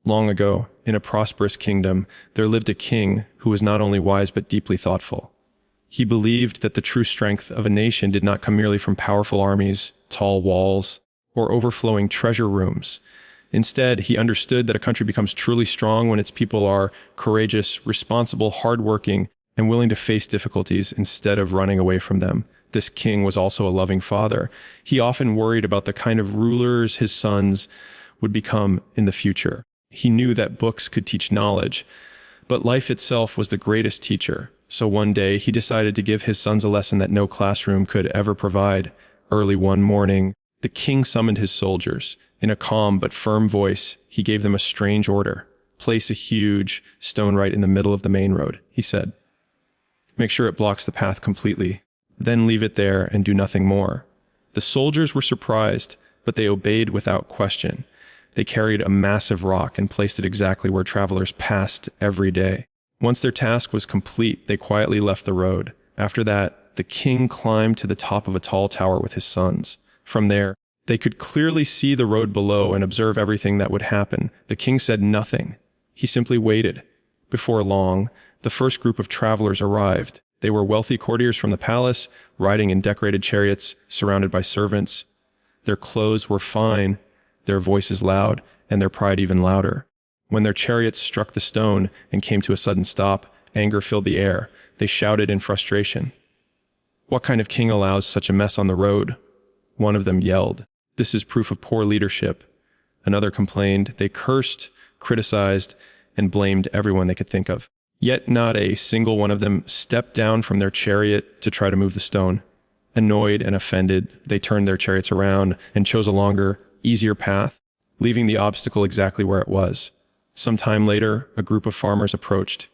Long ago, in a prosperous kingdom, there lived a king who was not only wise but deeply thoughtful. He believed that the true strength of a nation did not come merely from powerful armies, tall walls, or overflowing treasure rooms. Instead, he understood that a country becomes truly strong when its people are courageous, responsible, hardworking, and willing to face difficulties instead of running away from them. This king was also a loving father. He often worried about the kind of rulers his sons would become in the future. He knew that books could teach knowledge, but life itself was the greatest teacher. So one day, he decided to give his sons a lesson that no classroom could ever provide. Early one morning, the king summoned his soldiers. In a calm but firm voice, he gave them a strange order. "Place a huge stone right in the middle of the main road," he said. "Make sure it blocks the path completely. Then leave it there and do nothing more." The soldiers were surprised, but they obeyed without question. They carried a massive rock and placed it exactly where travelers passed every day. Once their task was complete, they quietly left the road. After that, the king climbed to the top of a tall tower with his sons. From there, they could clearly see the road below and observe everything that would happen. The king said nothing. He simply waited. Before long, the first group of travelers arrived. They were wealthy courtiers from the palace, riding in decorated chariots, surrounded by servants. Their clothes were fine, their voices loud, and their pride even louder. When their chariots struck the stone and came to a sudden stop, anger filled the air. They shouted in frustration. "What kind of king allows such a mess on the road?" One of them yelled. "This is proof of poor leadership." Another complained. They cursed, criticized, and blamed everyone they could think of. Yet not a single one of them stepped down from their chariot to try to move the stone. Annoyed and offended, they turned their chariots around and chose a longer, easier path, leaving the obstacle exactly where it was. Some time later, a group of farmers approached.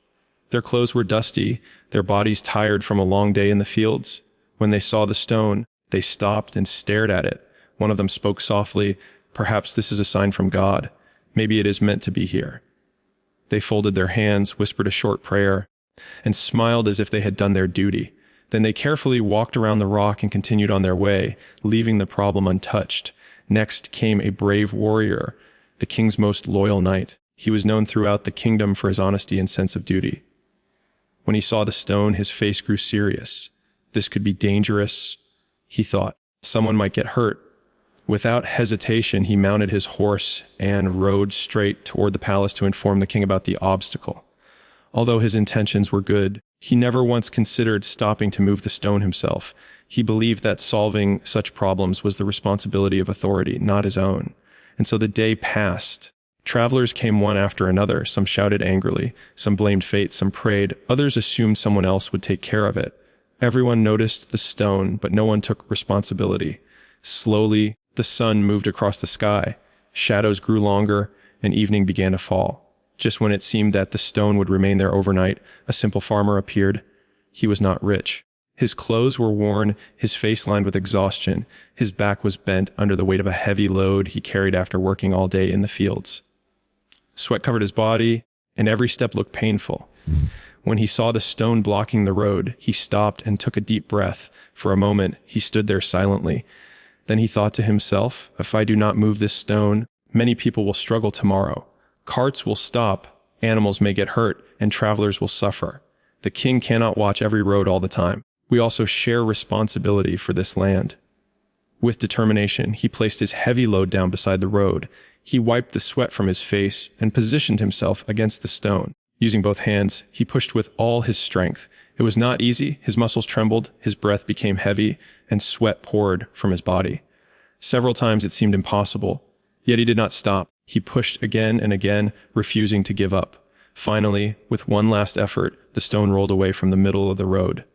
Their clothes were dusty, their bodies tired from a long day in the fields. When they saw the stone, they stopped and stared at it. One of them spoke softly, "Perhaps this is a sign from God. Maybe it is meant to be here." They folded their hands, whispered a short prayer, and smiled as if they had done their duty. Then they carefully walked around the rock and continued on their way, leaving the problem untouched. Next came a brave warrior, the king's most loyal knight. He was known throughout the kingdom for his honesty and sense of duty. When he saw the stone, his face grew serious. This could be dangerous, he thought. Someone might get hurt. Without hesitation, he mounted his horse and rode straight toward the palace to inform the king about the obstacle. Although his intentions were good, he never once considered stopping to move the stone himself. He believed that solving such problems was the responsibility of authority, not his own. And so the day passed. Travelers came one after another. Some shouted angrily, some blamed fate, some prayed, others assumed someone else would take care of it. Everyone noticed the stone, but no one took responsibility. Slowly, the sun moved across the sky. Shadows grew longer, and evening began to fall. Just when it seemed that the stone would remain there overnight, a simple farmer appeared. He was not rich. His clothes were worn, his face lined with exhaustion. His back was bent under the weight of a heavy load he carried after working all day in the fields. Sweat covered his body, and every step looked painful. When he saw the stone blocking the road, he stopped and took a deep breath. For a moment, he stood there silently. Then he thought to himself, "If I do not move this stone, many people will struggle tomorrow. Carts will stop, animals may get hurt, and travelers will suffer. The king cannot watch every road all the time. We also share responsibility for this land." With determination, he placed his heavy load down beside the road. He wiped the sweat from his face and positioned himself against the stone. Using both hands, he pushed with all his strength. It was not easy. His muscles trembled, his breath became heavy, and sweat poured from his body. Several times it seemed impossible, yet he did not stop. He pushed again and again, refusing to give up. Finally, with one last effort, the stone rolled away from the middle of the road.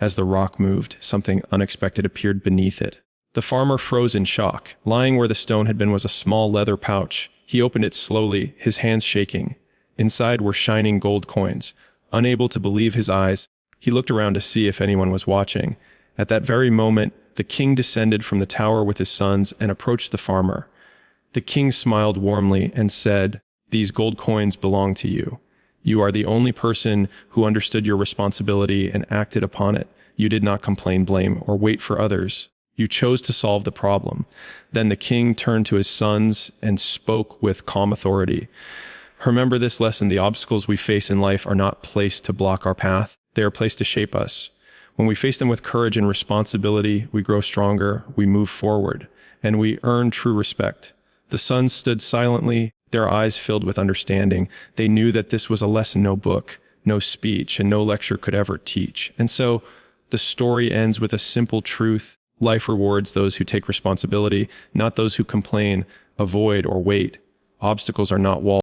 As the rock moved, something unexpected appeared beneath it. The farmer froze in shock. Lying where the stone had been was a small leather pouch. He opened it slowly, his hands shaking. Inside were shining gold coins. Unable to believe his eyes, he looked around to see if anyone was watching. At that very moment, the king descended from the tower with his sons and approached the farmer. The king smiled warmly and said, "These gold coins belong to you. You are the only person who understood your responsibility and acted upon it. You did not complain, blame, or wait for others. You chose to solve the problem." Then the king turned to his sons and spoke with calm authority. Remember this lesson: the obstacles we face in life are not placed to block our path. They are placed to shape us. When we face them with courage and responsibility, we grow stronger, we move forward, and we earn true respect. The sons stood silently, their eyes filled with understanding. They knew that this was a lesson no book, no speech, and no lecture could ever teach. And so the story ends with a simple truth: life rewards those who take responsibility, not those who complain, avoid, or wait. Obstacles are not walls.